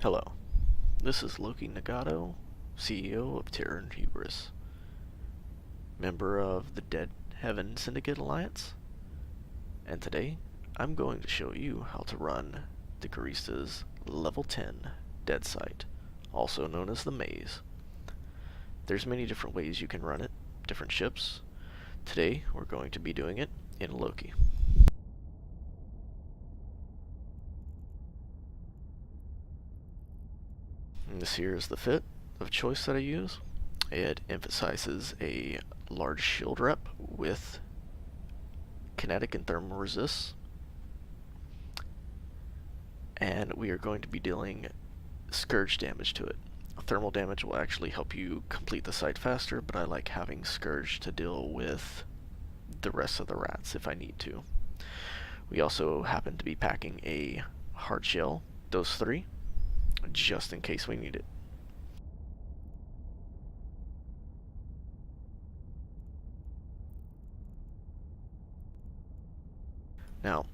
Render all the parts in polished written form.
Hello, this is Loki Nagato, CEO of Terror and Hubris, member of the Dead Heaven Syndicate Alliance, and today I'm going to show you how to run the Guristas Level 10 Dead Site, also known as the Maze. There's many different ways you can run it, different ships. Today we're going to be doing it in Loki. And this here is the fit of choice that I use. It emphasizes a large shield rep with kinetic and thermal resists, and we are going to be dealing scourge damage to it. Thermal damage will actually help you complete the site faster, but I like having scourge to deal with the rest of the rats if I need to. We also happen to be packing a hard shell, those three, just in case we need it. Now,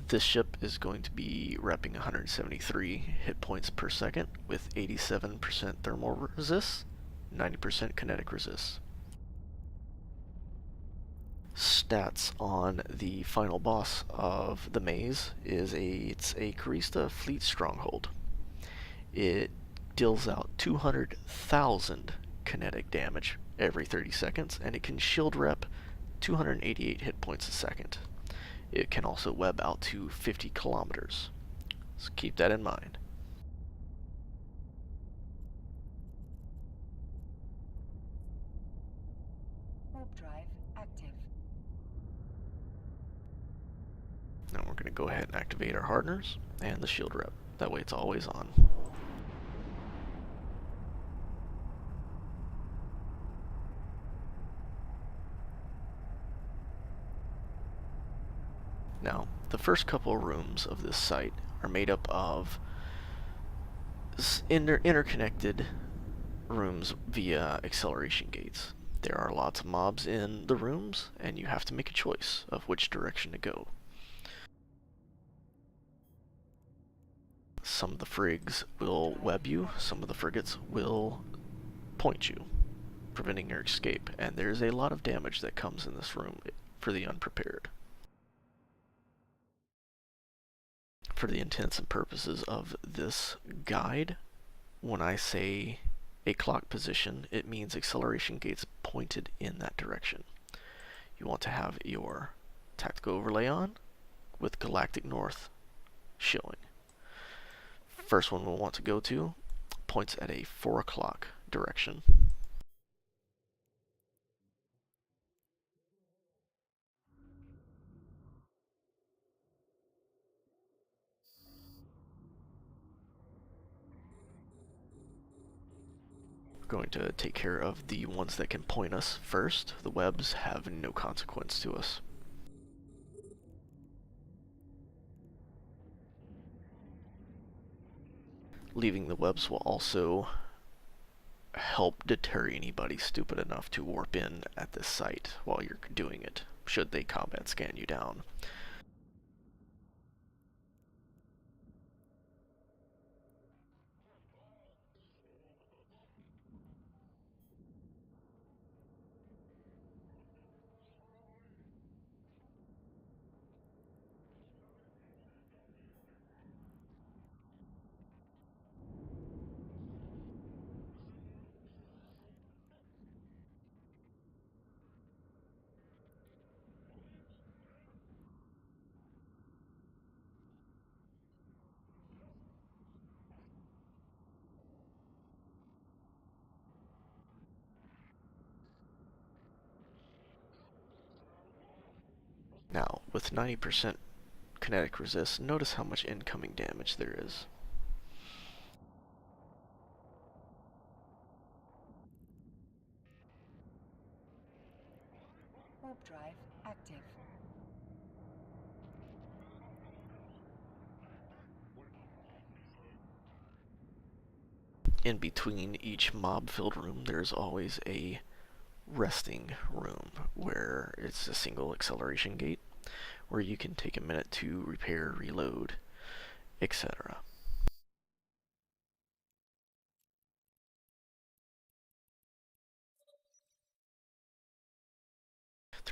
this ship is going to be repping 173 hit points per second with 87% thermal resist, 90% kinetic resist. Stats on the final boss of the maze is it's a Gurista fleet stronghold. It deals out 200,000 kinetic damage every 30 seconds, and it can shield rep 288 hit points a second. It can also web out to 50 kilometers. So keep that in mind. Warp drive active. Now we're going to go ahead and activate our hardeners and the shield rep. That way it's always on. Now, the first couple of rooms of this site are made up of interconnected rooms via acceleration gates. There are lots of mobs in the rooms, and you have to make a choice of which direction to go. Some of the frigs will web you, some of the frigates will point you, preventing your escape, and there's a lot of damage that comes in this room for the unprepared. For the intents and purposes of this guide, when I say a clock position, it means acceleration gates pointed in that direction. You want to have your tactical overlay on with galactic north showing. First one we'll want to go to points at a 4 o'clock direction. We're going to take care of the ones that can point us first. The webs have no consequence to us. Leaving the webs will also help deter anybody stupid enough to warp in at this site while you're doing it, should they combat scan you down. Now, with 90% kinetic resist, notice how much incoming damage there is. Warp drive active. In between each mob-filled room, there's always a resting room where it's a single acceleration gate where you can take a minute to repair, reload, etc.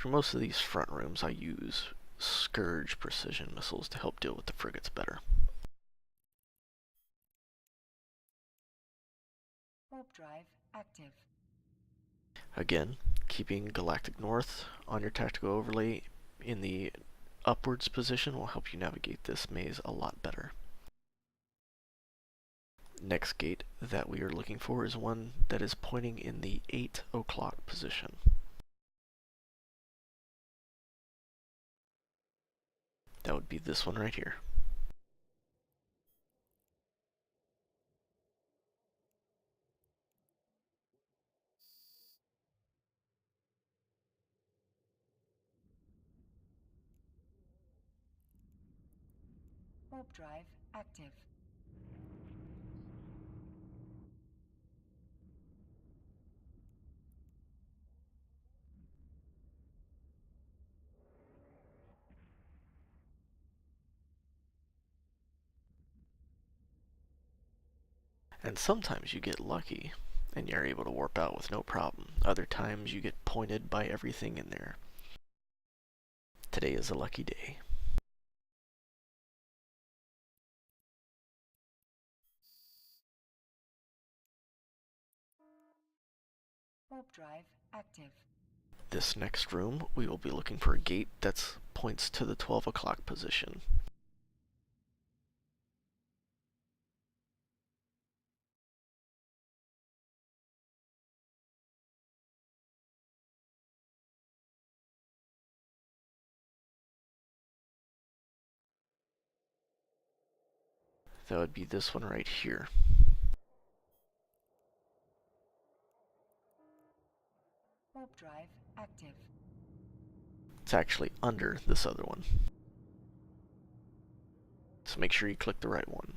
for most of these front rooms, I use Scourge precision missiles to help deal with the frigates better. Warp drive active. Again, keeping Galactic North on your tactical overlay in the upwards position will help you navigate this maze a lot better. Next gate that we are looking for is one that is pointing in the 8 o'clock position. That would be this one right here. Warp drive active. And sometimes you get lucky and you're able to warp out with no problem. Other times you get pointed by everything in there. Today is a lucky day. Warp drive active. This next room, we will be looking for a gate that points to the 12 o'clock position. That would be this one right here. Warp drive active. It's actually under this other one. So make sure you click the right one.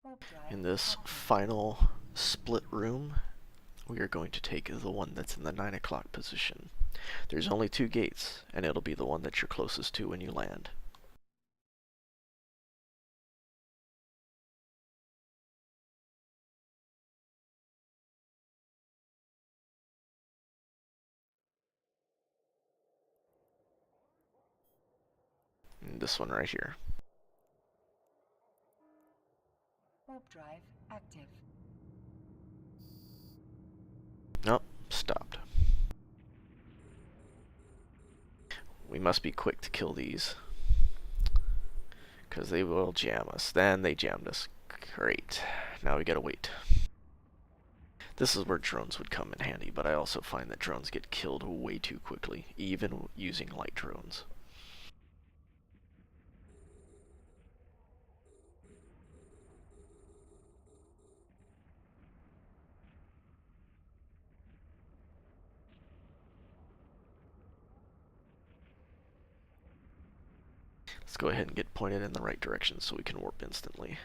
Warp drive In this active. final split room, we are going to take the one that's in the 9 o'clock position. There's only 2 gates, and it'll be the one that you're closest to when you land. And this one right here. Warp drive active. Nope, stopped. We must be quick to kill these, because they will jam us. Then they jammed us. Great. Now we gotta wait. This is where drones would come in handy, but I also find that drones get killed way too quickly, even using light drones. Let's go ahead and get pointed in the right direction so we can warp instantly.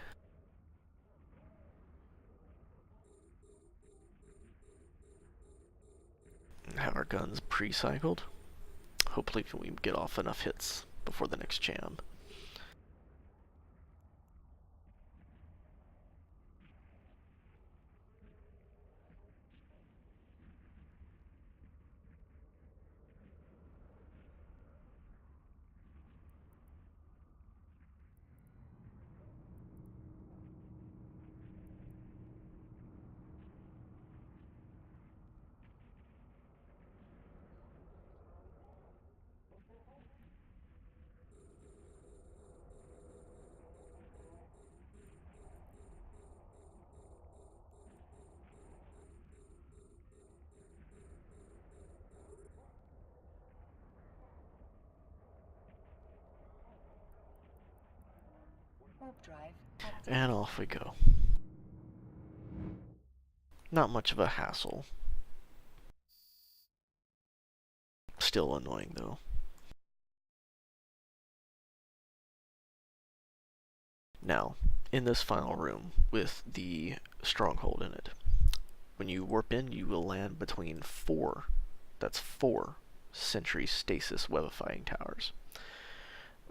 And have our guns pre-cycled. Hopefully we can get off enough hits before the next jam. Warp drive active. And off we go. Not much of a hassle. Still annoying though. Now, in this final room with the stronghold in it, when you warp in, you will land between four sentry stasis webifying towers.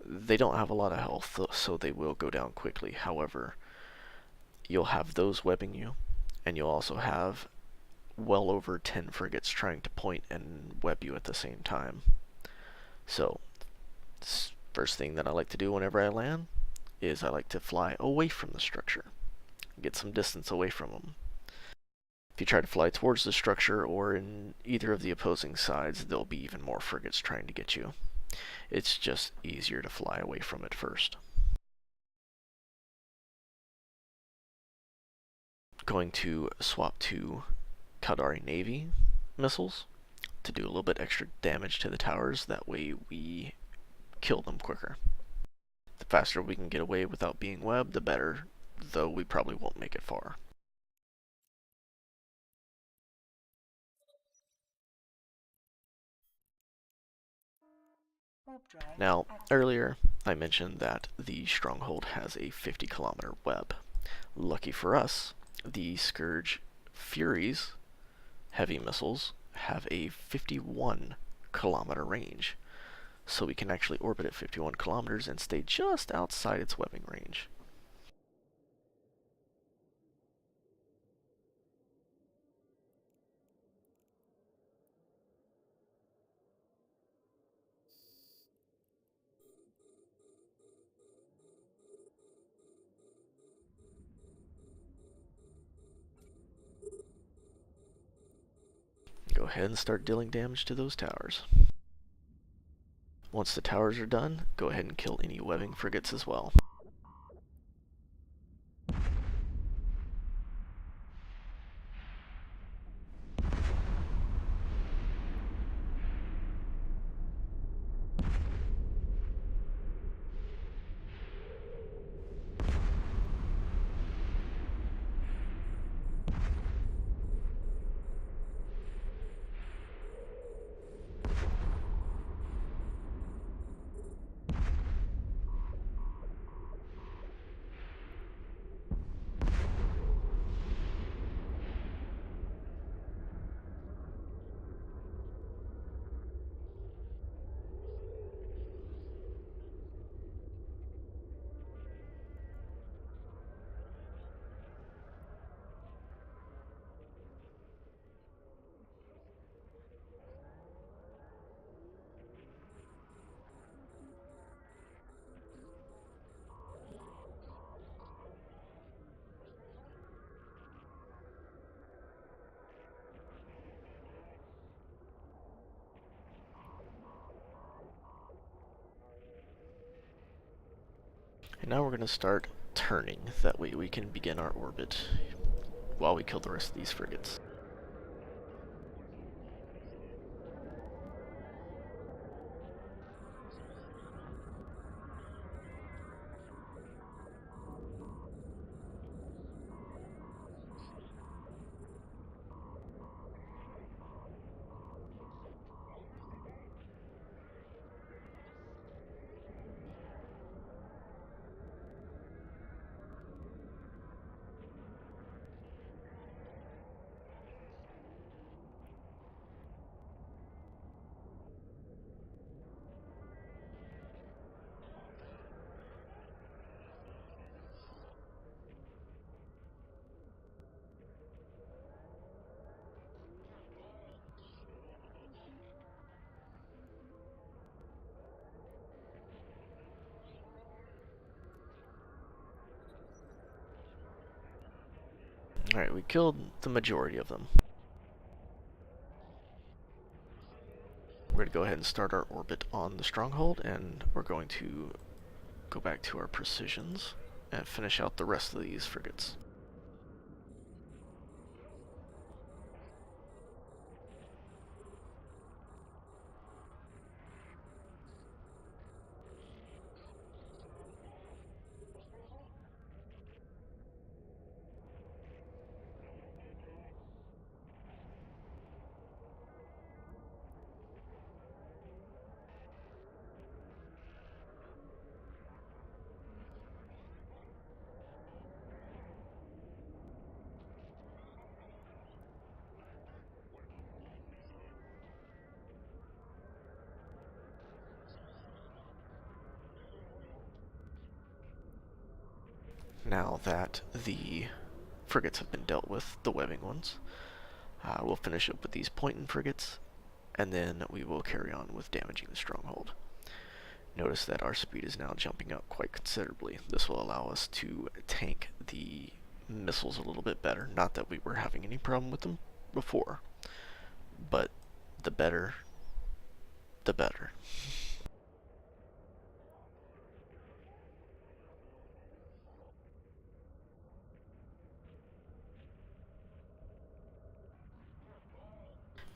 They don't have a lot of health, so they will go down quickly. However, you'll have those webbing you, and you'll also have well over 10 frigates trying to point and web you at the same time. So, first thing that I like to do whenever I land is I like to fly away from the structure, get some distance away from them. If you try to fly towards the structure or in either of the opposing sides, there'll be even more frigates trying to get you. It's just easier to fly away from it first. Going to swap to Caldari Navy missiles to do a little bit extra damage to the towers. That way we kill them quicker. The faster we can get away without being webbed, the better, though we probably won't make it far. Now, earlier I mentioned that the stronghold has a 50-kilometer web. Lucky for us, the Scourge Furies heavy missiles have a 51-kilometer range, so we can actually orbit at 51 kilometers and stay just outside its webbing range. Go ahead and start dealing damage to those towers. Once the towers are done, go ahead and kill any webbing frigates as well. And now we're going to start turning, that way we can begin our orbit while we kill the rest of these frigates. Alright, we killed the majority of them. We're going to go ahead and start our orbit on the stronghold, and we're going to go back to our precisions and finish out the rest of these frigates. now that the frigates have been dealt with, the webbing ones, we'll finish up with these point-and frigates, and then we will carry on with damaging the stronghold. Notice that our speed is now jumping up quite considerably. This will allow us to tank the missiles a little bit better. Not that we were having any problem with them before, but the better, the better.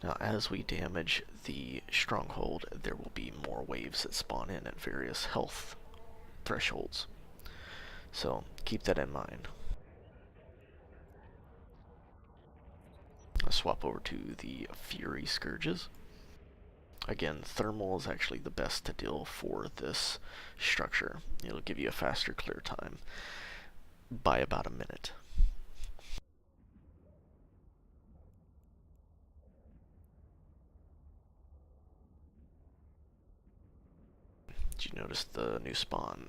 Now, as we damage the stronghold, there will be more waves that spawn in at various health thresholds. So keep that in mind. I'll swap over to the Fury Scourges. Again, thermal is actually the best to deal for this structure. It'll give you a faster clear time by about a minute. Did you notice the new spawn?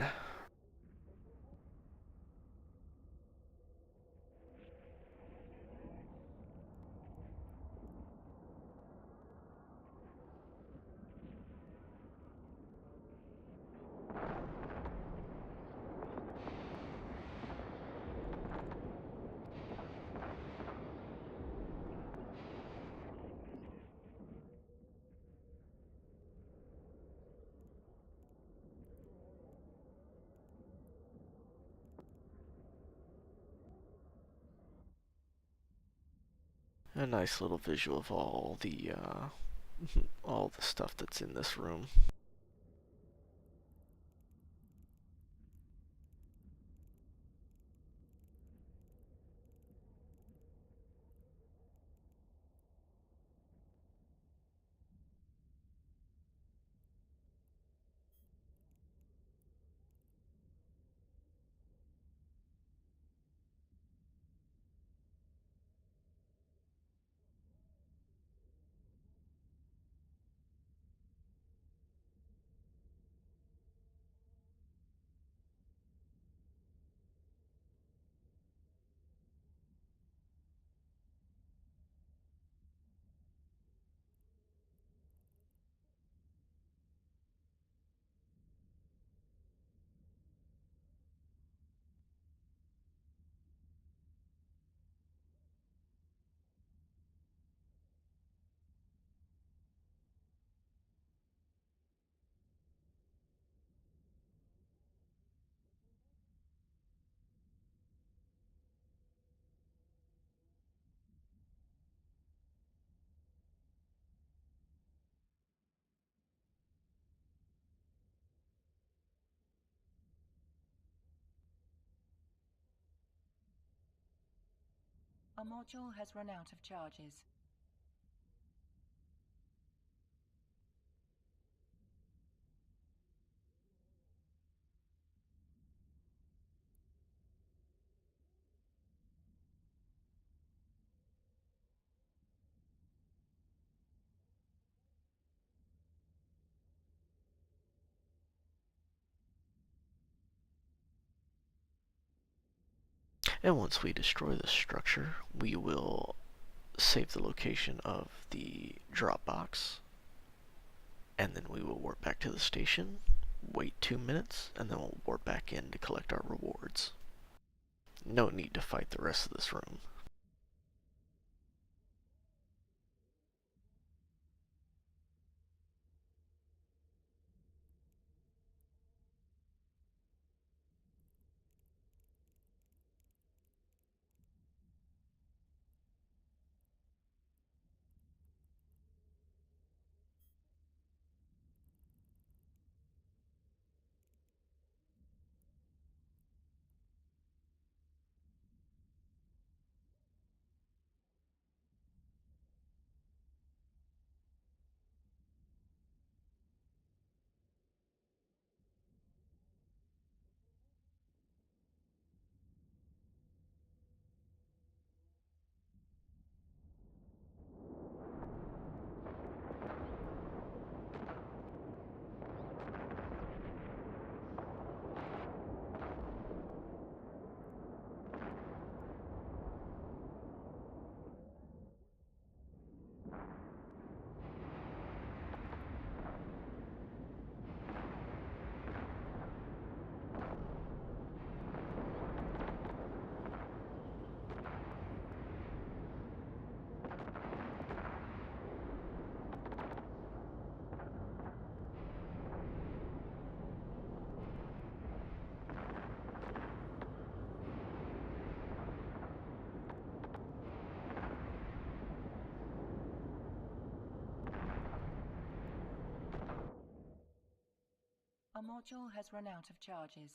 A nice little visual of all the stuff that's in this room. A module has run out of charges. And once we destroy the structure, we will save the location of the drop box, and then we will warp back to the station, wait 2 minutes, and then we'll warp back in to collect our rewards. No need to fight the rest of this room. A module has run out of charges.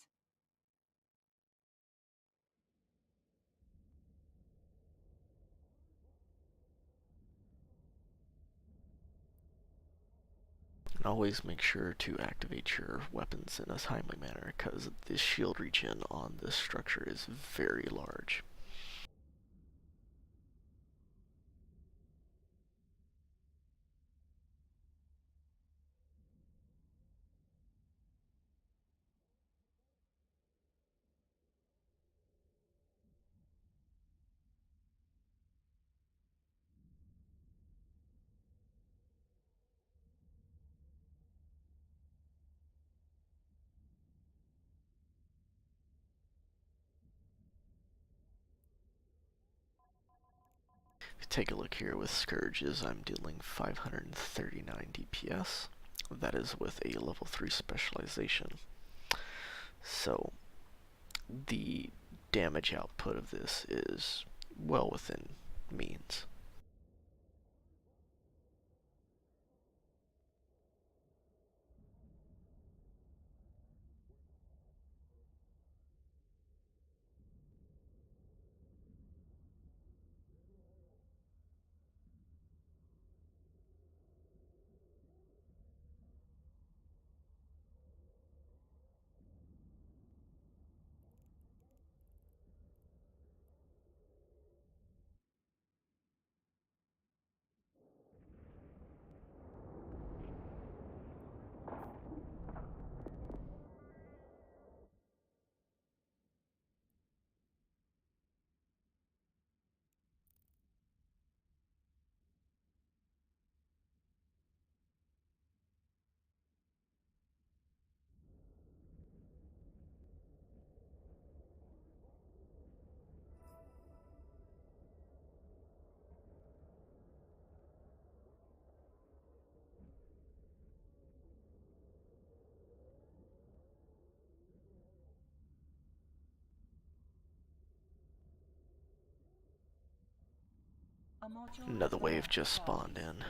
And always make sure to activate your weapons in a timely manner, because the shield regen on this structure is very large. Take a look here with Scourges. I'm dealing 539 DPS. That is with a level 3 specialization. So the damage output of this is well within means. A module Another has run wave out just of spawned charges. in.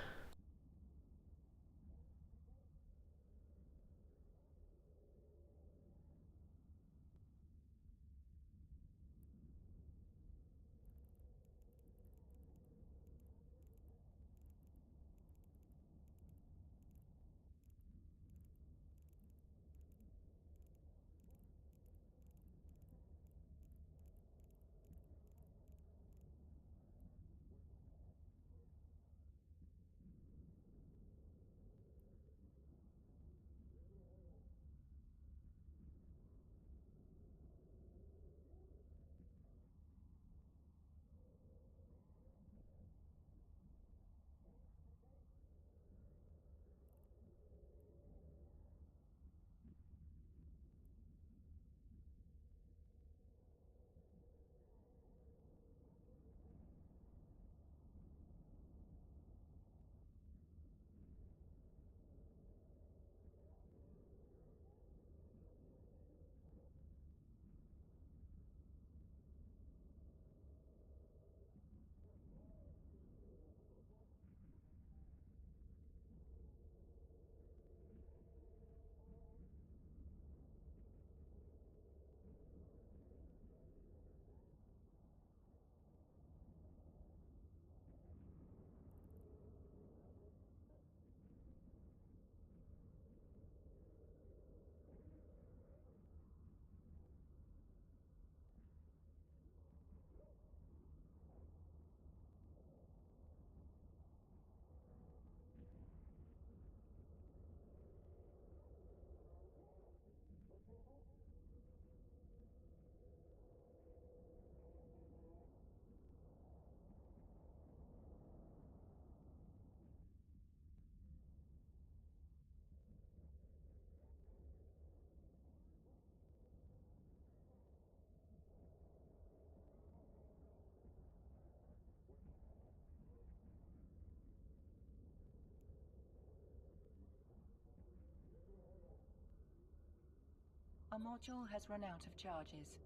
A module has run out of charges.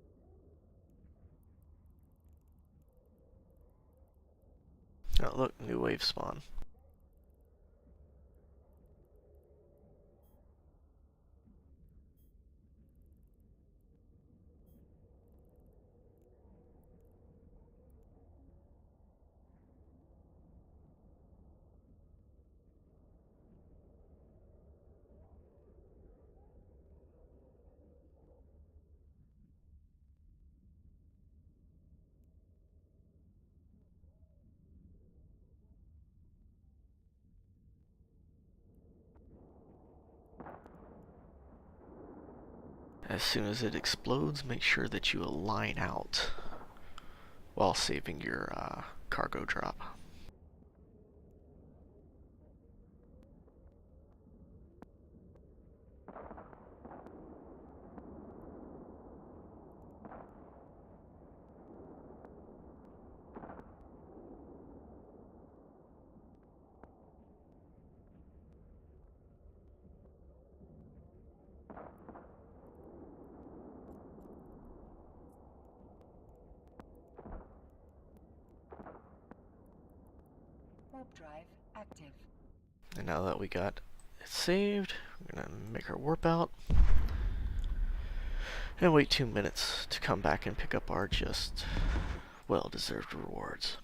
Oh, look, new wave spawn. As soon as it explodes, make sure that you align out while saving your cargo drop. Warp drive active. And now that we got it saved, we're gonna make our warp out and wait 2 minutes to come back and pick up our just well-deserved rewards.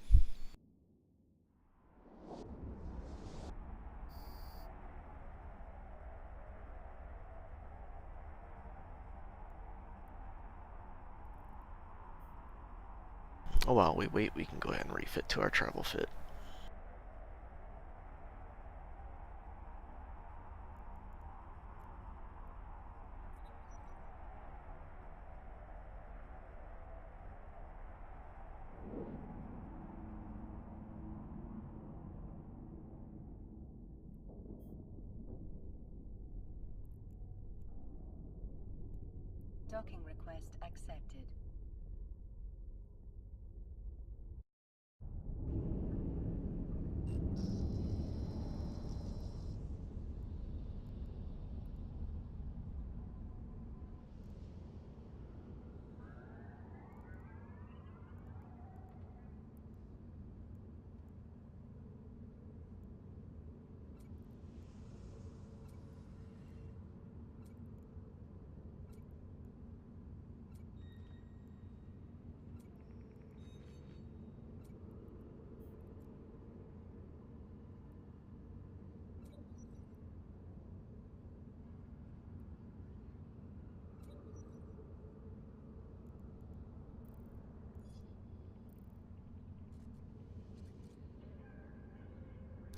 While we wait, we can go ahead and refit to our travel fit. Docking request accepted.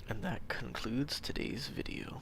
And that concludes today's video.